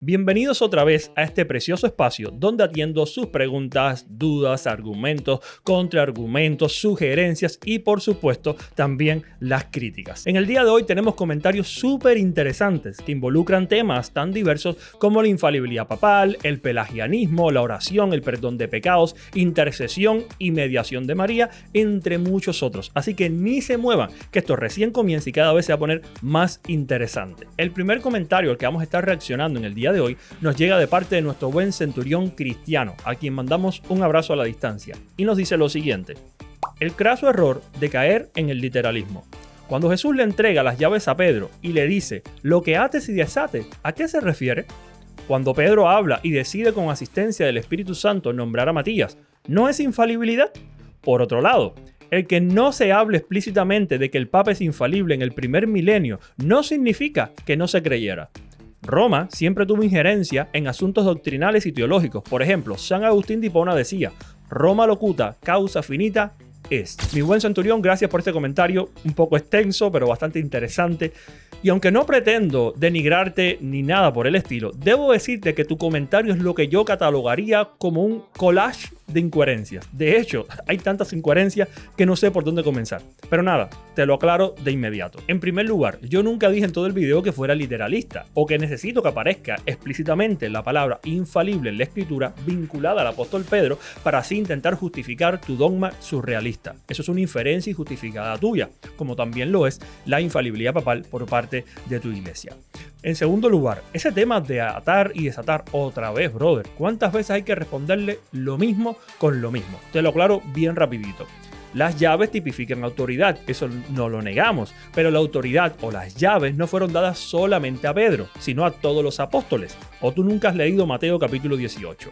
Bienvenidos otra vez a este precioso espacio donde atiendo sus preguntas, dudas, argumentos, contraargumentos, sugerencias y por supuesto también las críticas. En el día de hoy tenemos comentarios súper interesantes que involucran temas tan diversos como la infalibilidad papal, el pelagianismo, la oración, el perdón de pecados, intercesión y mediación de María, entre muchos otros. Así que ni se muevan, que esto recién comienza y cada vez se va a poner más interesante. El primer comentario al que vamos a estar reaccionando en el día de hoy nos llega de parte de nuestro buen centurión Cristiano, a quien mandamos un abrazo a la distancia, y nos dice lo siguiente: el craso error de caer en el literalismo. Cuando Jesús le entrega las llaves a Pedro y le dice lo que ates y desates, ¿a qué se refiere? Cuando Pedro habla y decide con asistencia del Espíritu Santo nombrar a Matías, ¿no es infalibilidad? Por otro lado, el que no se hable explícitamente de que el Papa es infalible en el primer milenio no significa que no se creyera. Roma siempre tuvo injerencia en asuntos doctrinales y teológicos. Por ejemplo, San Agustín de Hipona decía: Roma locuta, causa finita est. Mi buen centurión, gracias por este comentario, un poco extenso, pero bastante interesante. Y aunque no pretendo denigrarte ni nada por el estilo, debo decirte que tu comentario es lo que yo catalogaría como un collage de incoherencias. De hecho, hay tantas incoherencias que no sé por dónde comenzar. Pero nada, te lo aclaro de inmediato. En primer lugar, yo nunca dije en todo el video que fuera literalista o que necesito que aparezca explícitamente la palabra infalible en la escritura vinculada al apóstol Pedro para así intentar justificar tu dogma surrealista. Eso es una inferencia injustificada tuya, como también lo es la infalibilidad papal por parte de tu iglesia. En segundo lugar, ese tema de atar y desatar otra vez, brother. ¿Cuántas veces hay que responderle lo mismo con lo mismo? Te lo aclaro bien rapidito. Las llaves tipifican autoridad, eso no lo negamos, pero la autoridad o las llaves no fueron dadas solamente a Pedro, sino a todos los apóstoles. ¿O tú nunca has leído Mateo capítulo 18?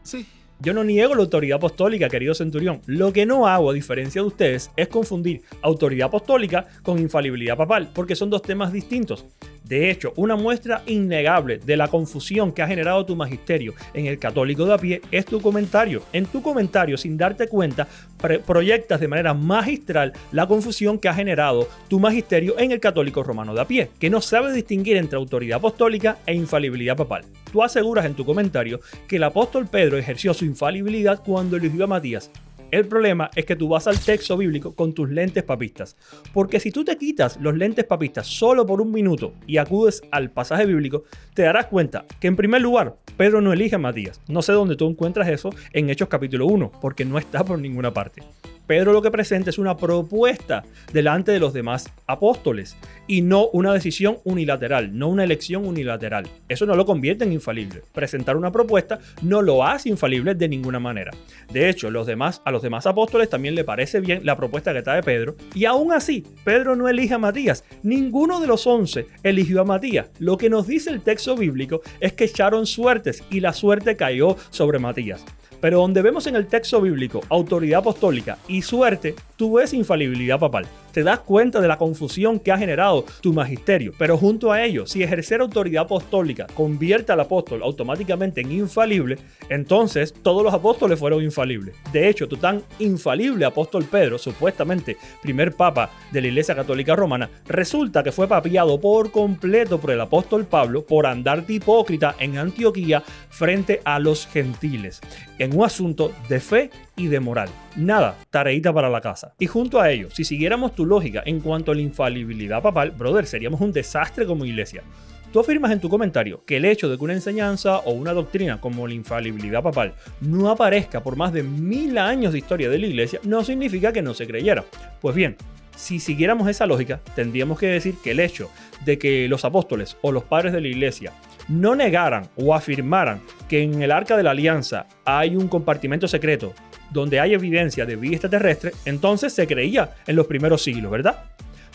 Sí. Yo no niego la autoridad apostólica, querido centurión. Lo que no hago, a diferencia de ustedes, es confundir autoridad apostólica con infalibilidad papal, porque son dos temas distintos. De hecho, una muestra innegable de la confusión que ha generado tu magisterio en el católico de a pie es tu comentario. En tu comentario, sin darte cuenta, proyectas de manera magistral la confusión que ha generado tu magisterio en el católico romano de a pie, que no sabe distinguir entre autoridad apostólica e infalibilidad papal. Tú aseguras en tu comentario que el apóstol Pedro ejerció su infalibilidad cuando eligió a Matías. El problema es que tú vas al texto bíblico con tus lentes papistas, porque si tú te quitas los lentes papistas solo por un minuto y acudes al pasaje bíblico, te darás cuenta que en primer lugar, Pedro no elige a Matías. No sé dónde tú encuentras eso en Hechos capítulo 1, porque no está por ninguna parte. Pedro lo que presenta es una propuesta delante de los demás apóstoles y no una decisión unilateral, no una elección unilateral. Eso no lo convierte en infalible. Presentar una propuesta no lo hace infalible de ninguna manera. De hecho, a los demás apóstoles también le parece bien la propuesta que trae Pedro, y aún así, Pedro no elige a Matías. Ninguno de los 11 eligió a Matías. Lo que nos dice el texto bíblico es que echaron suertes y la suerte cayó sobre Matías. Pero donde vemos en el texto bíblico autoridad apostólica y suerte, tú ves infalibilidad papal. Te das cuenta de la confusión que ha generado tu magisterio. Pero junto a ello, si ejercer autoridad apostólica convierte al apóstol automáticamente en infalible, entonces todos los apóstoles fueron infalibles. De hecho, tu tan infalible apóstol Pedro, supuestamente primer papa de la Iglesia Católica Romana, resulta que fue papiado por completo por el apóstol Pablo por andar de hipócrita en Antioquía frente a los gentiles, en un asunto de fe y de moral. Nada, tareita para la casa. Y junto a ello, si siguiéramos tu lógica en cuanto a la infalibilidad papal, brother, seríamos un desastre como iglesia. Tú afirmas en tu comentario que el hecho de que una enseñanza o una doctrina como la infalibilidad papal no aparezca por más de 1000 años de historia de la iglesia no significa que no se creyera. Pues bien, si siguiéramos esa lógica, tendríamos que decir que el hecho de que los apóstoles o los padres de la iglesia no negaran o afirmaran que en el Arca de la Alianza hay un compartimento secreto donde hay evidencia de vida extraterrestre, entonces se creía en los primeros siglos, ¿verdad?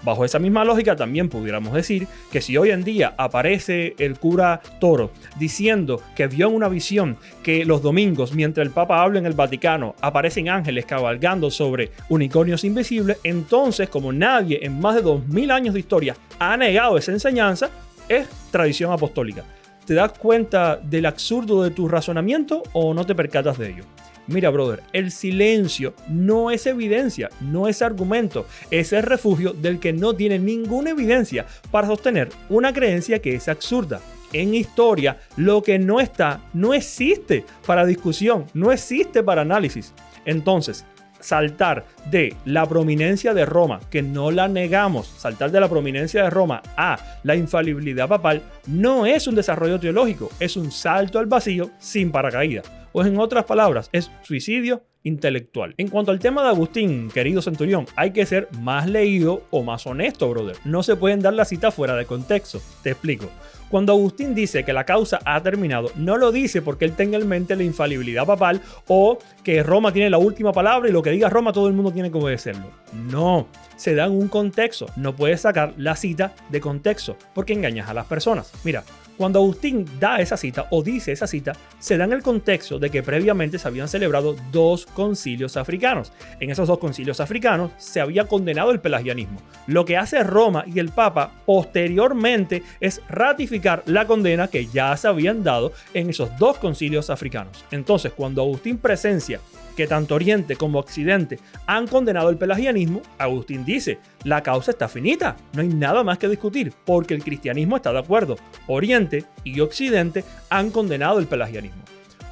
Bajo esa misma lógica también pudiéramos decir que si hoy en día aparece el cura Toro diciendo que vio en una visión que los domingos, mientras el Papa habla en el Vaticano, aparecen ángeles cabalgando sobre unicornios invisibles, entonces como nadie en más de 2000 años de historia ha negado esa enseñanza, es tradición apostólica. ¿Te das cuenta del absurdo de tu razonamiento o no te percatas de ello? Mira, brother, el silencio no es evidencia, no es argumento, es el refugio del que no tiene ninguna evidencia para sostener una creencia que es absurda. En historia, lo que no está, no existe para discusión, no existe para análisis. Entonces, saltar de la prominencia de Roma, que no la negamos, saltar de la prominencia de Roma a la infalibilidad papal, no es un desarrollo teológico, es un salto al vacío sin paracaídas. O en otras palabras, es suicidio intelectual. En cuanto al tema de Agustín, querido centurión, hay que ser más leído o más honesto, brother. No se pueden dar la cita fuera de contexto. Te explico. Cuando Agustín dice que la causa ha terminado, no lo dice porque él tenga en mente la infalibilidad papal o que Roma tiene la última palabra y lo que diga Roma todo el mundo tiene que obedecerlo. No, se da en un contexto. No puedes sacar la cita de contexto porque engañas a las personas. Mira, cuando Agustín da esa cita o dice esa cita, se da en el contexto de que previamente se habían celebrado 2 concilios africanos. En esos 2 concilios africanos se había condenado el pelagianismo. Lo que hace Roma y el Papa posteriormente es ratificar la condena que ya se habían dado en esos 2 concilios africanos. Entonces, cuando Agustín presencia que tanto Oriente como Occidente han condenado el pelagianismo, Agustín dice, la causa está finita, no hay nada más que discutir, porque el cristianismo está de acuerdo. Oriente y Occidente han condenado el pelagianismo.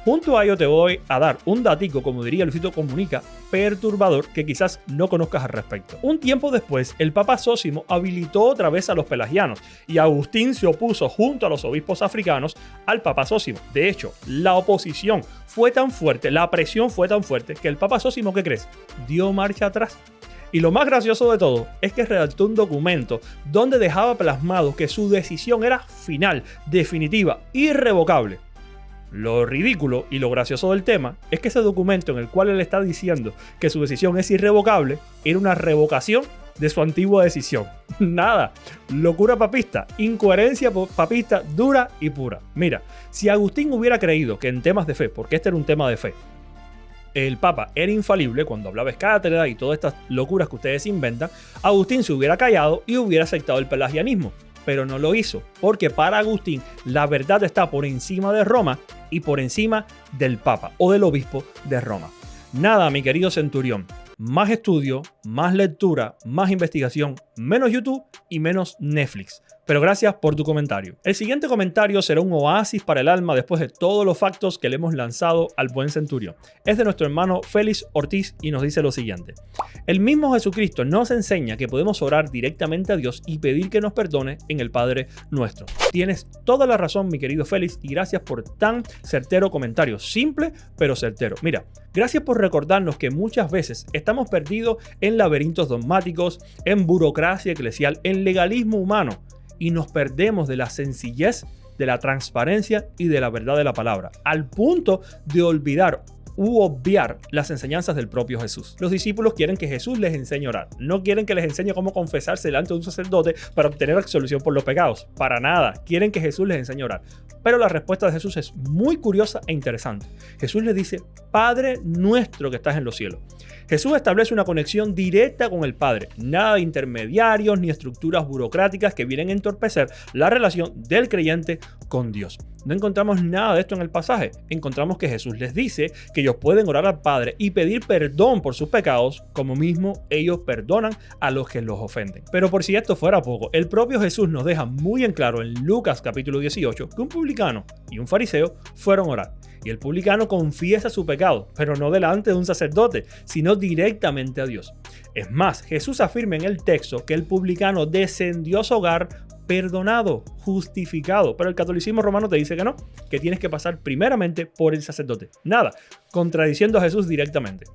Junto a ello te voy a dar un datico, como diría Luisito Comunica, perturbador que quizás no conozcas al respecto. Un tiempo después, el Papa Zósimo habilitó otra vez a los pelagianos y Agustín se opuso junto a los obispos africanos al Papa Zósimo. De hecho, la oposición fue tan fuerte, la presión fue tan fuerte que el Papa Zósimo, ¿qué crees? Dio marcha atrás. Y lo más gracioso de todo es que redactó un documento donde dejaba plasmado que su decisión era final, definitiva, irrevocable. Lo ridículo y lo gracioso del tema es que ese documento en el cual él está diciendo que su decisión es irrevocable era una revocación de su antigua decisión. Nada, locura papista, incoherencia papista dura y pura. Mira, si Agustín hubiera creído que en temas de fe, porque este era un tema de fe, el Papa era infalible cuando hablaba cátedra y todas estas locuras que ustedes inventan, Agustín se hubiera callado y hubiera aceptado el pelagianismo. Pero no lo hizo, porque para Agustín la verdad está por encima de Roma y por encima del Papa o del obispo de Roma. Nada, mi querido centurión, más estudio, más lectura, más investigación, menos YouTube y menos Netflix. Pero gracias por tu comentario. El siguiente comentario será un oasis para el alma después de todos los factos que le hemos lanzado al buen centurión. Es de nuestro hermano Félix Ortiz y nos dice lo siguiente. El mismo Jesucristo nos enseña que podemos orar directamente a Dios y pedir que nos perdone en el Padre Nuestro. Tienes toda la razón, mi querido Félix, y gracias por tan certero comentario. Simple, pero certero. Mira, gracias por recordarnos que muchas veces estamos perdidos en laberintos dogmáticos, en burocracia eclesial, en legalismo humano. Y nos perdemos de la sencillez, de la transparencia y de la verdad de la palabra, al punto de olvidar u obviar las enseñanzas del propio Jesús. Los discípulos quieren que Jesús les enseñe a orar. No quieren que les enseñe cómo confesarse delante de un sacerdote para obtener absolución por los pecados. Para nada. Quieren que Jesús les enseñe a orar. Pero la respuesta de Jesús es muy curiosa e interesante. Jesús les dice, Padre nuestro que estás en los cielos. Jesús establece una conexión directa con el Padre. Nada de intermediarios ni estructuras burocráticas que vienen a entorpecer la relación del creyente con Dios. No encontramos nada de esto en el pasaje. Encontramos que Jesús les dice que ellos pueden orar al Padre y pedir perdón por sus pecados, como mismo ellos perdonan a los que los ofenden. Pero por si esto fuera poco, el propio Jesús nos deja muy en claro en Lucas capítulo 18 que un publicano y un fariseo fueron a orar. Y el publicano confiesa su pecado, pero no delante de un sacerdote, sino directamente a Dios. Es más, Jesús afirma en el texto que el publicano descendió a su hogar perdonado, justificado. Pero el catolicismo romano te dice que no, que tienes que pasar primeramente por el sacerdote. Nada, contradiciendo a Jesús directamente.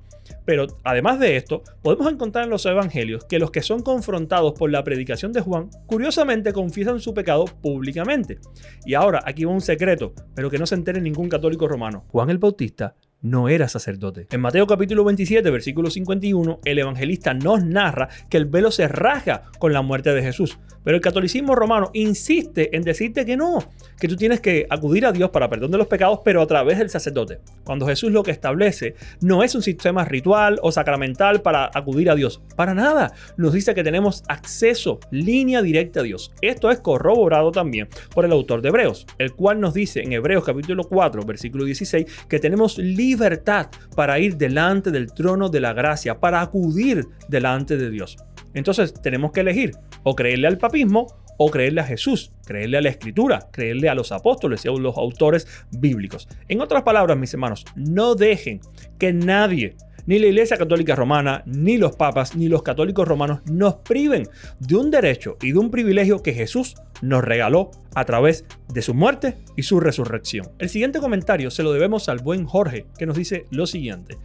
Pero además de esto, podemos encontrar en los evangelios que los que son confrontados por la predicación de Juan, curiosamente confiesan su pecado públicamente. Y ahora, aquí va un secreto, pero que no se entere ningún católico romano. Juan el Bautista no era sacerdote. En Mateo capítulo 27, versículo 51, el evangelista nos narra que el velo se rasga con la muerte de Jesús. Pero el catolicismo romano insiste en decirte que no, que tú tienes que acudir a Dios para perdón de los pecados, pero a través del sacerdote. Cuando Jesús lo que establece no es un sistema ritual o sacramental para acudir a Dios. Para nada. Nos dice que tenemos acceso, línea directa a Dios. Esto es corroborado también por el autor de Hebreos, el cual nos dice en Hebreos capítulo 4, versículo 16, que tenemos línea libertad para ir delante del trono de la gracia, para acudir delante de Dios. Entonces tenemos que elegir o creerle al papismo o creerle a Jesús, creerle a la Escritura, creerle a los apóstoles y a los autores bíblicos. En otras palabras, mis hermanos, no dejen que nadie, ni la Iglesia Católica Romana, ni los papas, ni los católicos romanos nos priven de un derecho y de un privilegio que Jesús nos regaló a través de su muerte y su resurrección. El siguiente comentario se lo debemos al buen Jorge, que nos dice lo siguiente: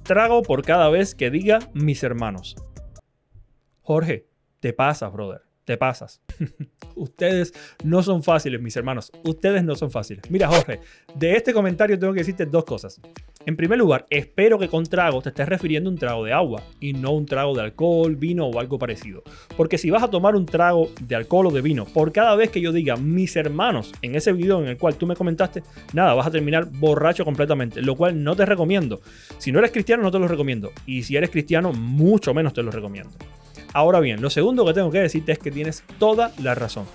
trago por cada vez que diga mis hermanos. Jorge, te pasas, brother. Te pasas. Ustedes no son fáciles, mis hermanos. Ustedes no son fáciles. Mira, Jorge, de este comentario tengo que decirte dos cosas. En primer lugar, espero que con trago te estés refiriendo a un trago de agua y no un trago de alcohol, vino o algo parecido. Porque si vas a tomar un trago de alcohol o de vino por cada vez que yo diga mis hermanos en ese video en el cual tú me comentaste, nada, vas a terminar borracho completamente, lo cual no te recomiendo. Si no eres cristiano, no te lo recomiendo. Y si eres cristiano, mucho menos te lo recomiendo. Ahora bien, lo segundo que tengo que decirte es que tienes toda la razón.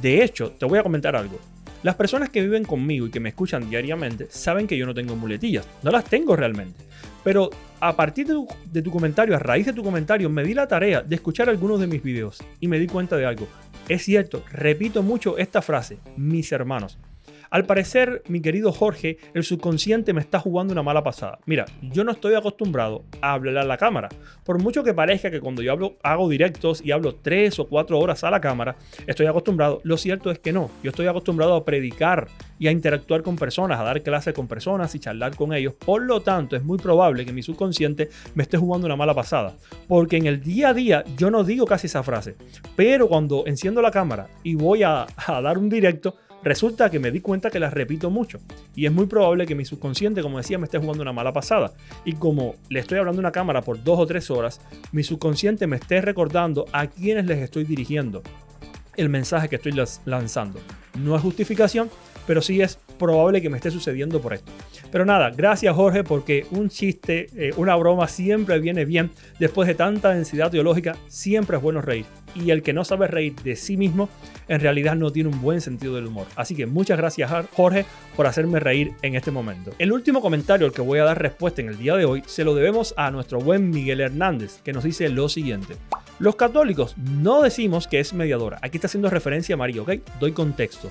De hecho, te voy a comentar algo. Las personas que viven conmigo y que me escuchan diariamente saben que yo no tengo muletillas. No las tengo realmente. Pero a partir de tu comentario, a raíz de tu comentario, me di la tarea de escuchar algunos de mis videos y me di cuenta de algo. Es cierto, repito mucho esta frase, mis hermanos. Al parecer, mi querido Jorge, el subconsciente me está jugando una mala pasada. Mira, yo no estoy acostumbrado a hablar a la cámara. Por mucho que parezca que cuando yo hago directos y hablo 3 o 4 horas a la cámara, estoy acostumbrado. Lo cierto es que no. Yo estoy acostumbrado a predicar y a interactuar con personas, a dar clases con personas y charlar con ellos. Por lo tanto, es muy probable que mi subconsciente me esté jugando una mala pasada. Porque en el día a día yo no digo casi esa frase. Pero cuando enciendo la cámara y voy a dar un directo, resulta que me di cuenta que las repito mucho y es muy probable que mi subconsciente, como decía, me esté jugando una mala pasada. Y como le estoy hablando a una cámara por 2 o 3 horas, mi subconsciente me esté recordando a quienes les estoy dirigiendo el mensaje que estoy lanzando. No es justificación, pero sí es probable que me esté sucediendo por esto. Pero nada, gracias Jorge, porque un chiste, una broma siempre viene bien. Después de tanta densidad teológica, siempre es bueno reír. Y el que no sabe reír de sí mismo, en realidad no tiene un buen sentido del humor. Así que muchas gracias Jorge por hacerme reír en este momento. El último comentario al que voy a dar respuesta en el día de hoy se lo debemos a nuestro buen Miguel Hernández, que nos dice lo siguiente: los católicos no decimos que es mediadora. Aquí está haciendo referencia a María, ¿ok? Doy contexto.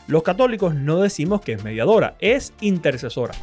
Los católicos no decimos que es mediadora, es intercesora.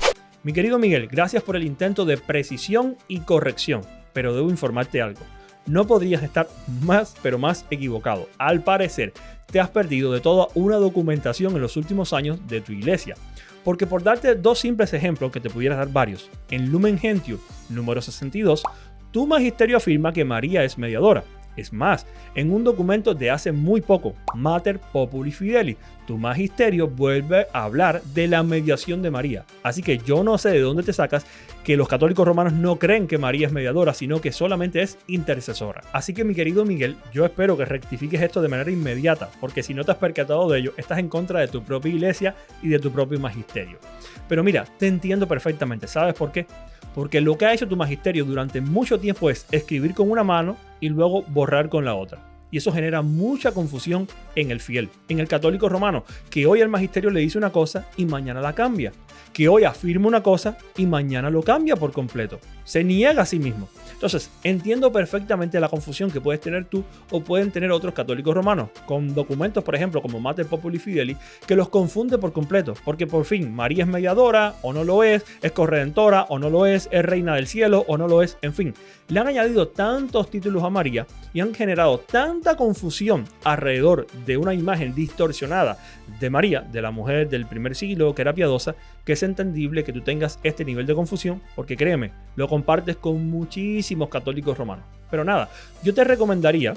Mi querido Miguel, gracias por el intento de precisión y corrección, pero debo informarte algo. No podrías estar más, pero más equivocado. Al parecer, te has perdido de toda una documentación en los últimos años de tu iglesia. Porque por darte 2 simples ejemplos, que te pudieras dar varios, en Lumen Gentium, número 62, tu magisterio afirma que María es mediadora. Es más, en un documento de hace muy poco, Mater Populi Fideli, tu magisterio vuelve a hablar de la mediación de María. Así que yo no sé de dónde te sacas que los católicos romanos no creen que María es mediadora, sino que solamente es intercesora. Así que mi querido Miguel, yo espero que rectifiques esto de manera inmediata, porque si no te has percatado de ello, estás en contra de tu propia iglesia y de tu propio magisterio. Pero mira, te entiendo perfectamente. ¿Sabes por qué? Porque lo que ha hecho tu magisterio durante mucho tiempo es escribir con una mano y luego borrar con la otra. Y eso genera mucha confusión en el fiel, en el católico romano, que hoy el magisterio le dice una cosa y mañana la cambia. Que hoy afirma una cosa y mañana lo cambia por completo. Se niega a sí mismo. Entonces, entiendo perfectamente la confusión que puedes tener tú o pueden tener otros católicos romanos con documentos, por ejemplo, como Mater Populi Fideli, que los confunde por completo, porque por fin María es mediadora o no lo es corredentora o no lo es reina del cielo o no lo es, en fin. Le han añadido tantos títulos a María y han generado tanta confusión alrededor de una imagen distorsionada de María, de la mujer del primer siglo que era piadosa, que es entendible que tú tengas este nivel de confusión, porque créeme, lo compartes con muchísimos católicos romanos. Pero nada, yo te recomendaría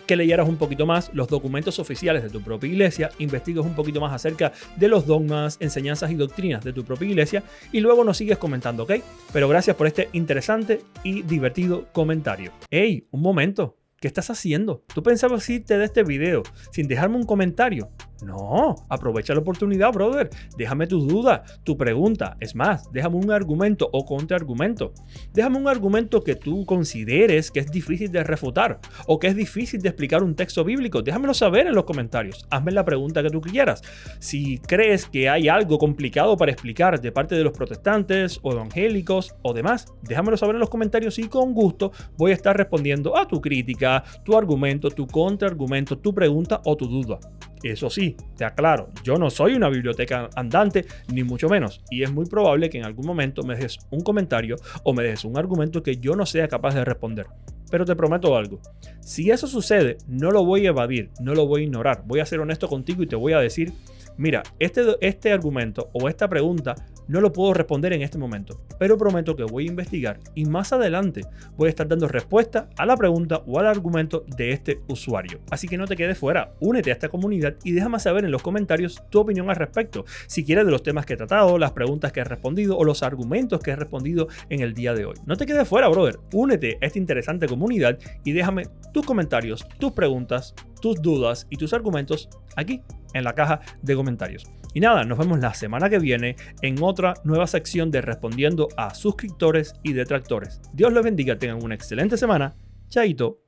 que leyeras un poquito más los documentos oficiales de tu propia iglesia, investigues un poquito más acerca de los dogmas, enseñanzas y doctrinas de tu propia iglesia y luego nos sigues comentando, ¿ok? Pero gracias por este interesante y divertido comentario. ¡Ey! Un momento. ¿Qué estás haciendo? ¿Tú pensabas irte de este video sin dejarme un comentario? No, aprovecha la oportunidad, brother. Déjame tu duda, tu pregunta. Es más, déjame un argumento o contraargumento. Déjame un argumento que tú consideres que es difícil de refutar o que es difícil de explicar un texto bíblico. Déjamelo saber en los comentarios. Hazme la pregunta que tú quieras. Si crees que hay algo complicado para explicar de parte de los protestantes o evangélicos o demás, déjamelo saber en los comentarios y con gusto voy a estar respondiendo a tu crítica, tu argumento, tu contraargumento, tu pregunta o tu duda. Eso sí, te aclaro, yo no soy una biblioteca andante, ni mucho menos, y es muy probable que en algún momento me dejes un comentario o me dejes un argumento que yo no sea capaz de responder. Pero te prometo algo, si eso sucede, no lo voy a evadir, no lo voy a ignorar, voy a ser honesto contigo y te voy a decir, mira, este argumento o esta pregunta no lo puedo responder en este momento, pero prometo que voy a investigar y más adelante voy a estar dando respuesta a la pregunta o al argumento de este usuario. Así que no te quedes fuera, únete a esta comunidad y déjame saber en los comentarios tu opinión al respecto. Si quieres de los temas que he tratado, las preguntas que he respondido o los argumentos que he respondido en el día de hoy. No te quedes fuera, brother. Únete a esta interesante comunidad y déjame tus comentarios, tus preguntas, tus dudas y tus argumentos aquí en la caja de comentarios. Y nada, nos vemos la semana que viene en otra nueva sección de Respondiendo a Suscriptores y Detractores. Dios los bendiga, tengan una excelente semana. Chaito.